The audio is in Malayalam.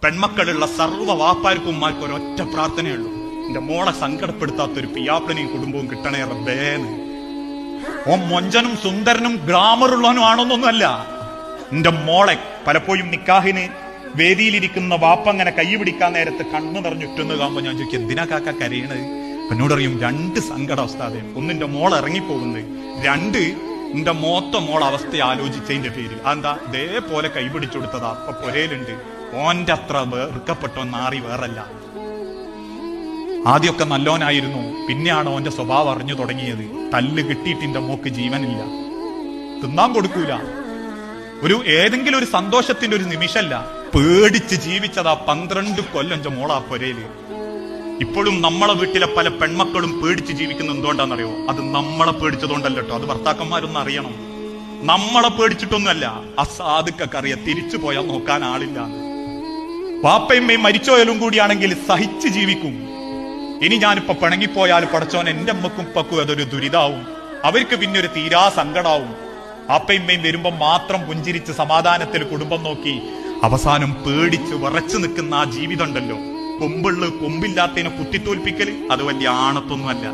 പെൺമക്കളുള്ള സർവ്വ വാപ്പാർക്കും ഉമ്മാർക്കും ഒരൊറ്റ പ്രാർത്ഥനയുള്ളൂ, എന്റെ മോളെ സങ്കടപ്പെടുത്താത്തൊരു പിയാപ്പനെയും കുടുംബവും കിട്ടണേ റബ്ബേന്ന്. ഓ മൊഞ്ചനും സുന്ദരനും ഗ്ലാമറുള്ളവനും ആണോന്നൊന്നുമല്ല. എന്റെ മോളെ പലപ്പോഴും നിക്കാഹിന് വേദിയിലിരിക്കുന്ന വാപ്പ അങ്ങനെ കൈ പിടിക്കാൻ നേരത്ത് കണ്ണു നിറഞ്ഞുറ്റൊന്ന് കാണുമ്പോ ഞാൻ ചോദിക്കും, എന്തിനാ കാക്ക കരയണത്? എന്നോടറിയും, രണ്ട് സങ്കടാവസ്ഥാതെ. ഒന്ന് എന്റെ മോൾ ഇറങ്ങിപ്പോകുന്നത്, രണ്ട് എന്റെ മോള അവസ്ഥ ആലോചിച്ചതിന്റെ പേരിൽ. അതെന്താ? ഇതേപോലെ കൈ പിടിച്ചു കൊടുത്തതാ അപ്പൊ പൊരയിലുണ്ട്. ഓന്റെ അത്ര വെറുക്കപ്പെട്ടോ നാറി വേറല്ല. ആദ്യമൊക്കെ നല്ലോനായിരുന്നു, പിന്നെയാണ് ഓന്റെ സ്വഭാവം അറിഞ്ഞു തുടങ്ങിയത്. തല്ല് കിട്ടിയിട്ട് എന്റെ മോക്ക് ജീവനില്ല, തിന്നാൻ കൊടുക്കൂല, ഏതെങ്കിലും ഒരു സന്തോഷത്തിന്റെ ഒരു നിമിഷമല്ല, പേടിച്ച് ജീവിച്ചതാ 12 കൊല്ലം എന്റെ മോളാ പൊരയില്. ഇപ്പോഴും നമ്മളെ വീട്ടിലെ പല പെൺമക്കളും പേടിച്ച് ജീവിക്കുന്ന എന്തുകൊണ്ടാണെന്നറിയോ? അത് നമ്മളെ പേടിച്ചതുകൊണ്ടല്ലോ കേട്ടോ. അത് ഭർത്താക്കന്മാരൊന്നും അറിയണം. നമ്മളെ പേടിച്ചിട്ടൊന്നുമല്ല. അസാധുക്കൊക്കെ അറിയാം തിരിച്ചു പോയാൽ നോക്കാൻ ആളില്ല. വാപ്പയമ്മയും മരിച്ചോയാലും കൂടിയാണെങ്കിൽ സഹിച്ച് ജീവിക്കും. ഇനി ഞാനിപ്പോ പിണങ്ങിപ്പോയാൽ പടച്ചോൻ എന്റെ അമ്മക്കും ഉപ്പക്കും അതൊരു ദുരിതാവും, അവർക്ക് പിന്നെ ഒരു തീരാ സങ്കടാവും. വാപ്പയമ്മയും വരുമ്പോ മാത്രം പുഞ്ചിരിച്ച് സമാധാനത്തിൽ കുടുംബം നോക്കി അവസാനം പേടിച്ച് വിറച്ചു നിൽക്കുന്ന ആ ജീവിതം ഉണ്ടല്ലോ, കൊമ്പില്ലാത്തതിനെ കുത്തിത്തോൽപ്പിക്കല്, അത് വലിയ ആണത്തൊന്നുമല്ല.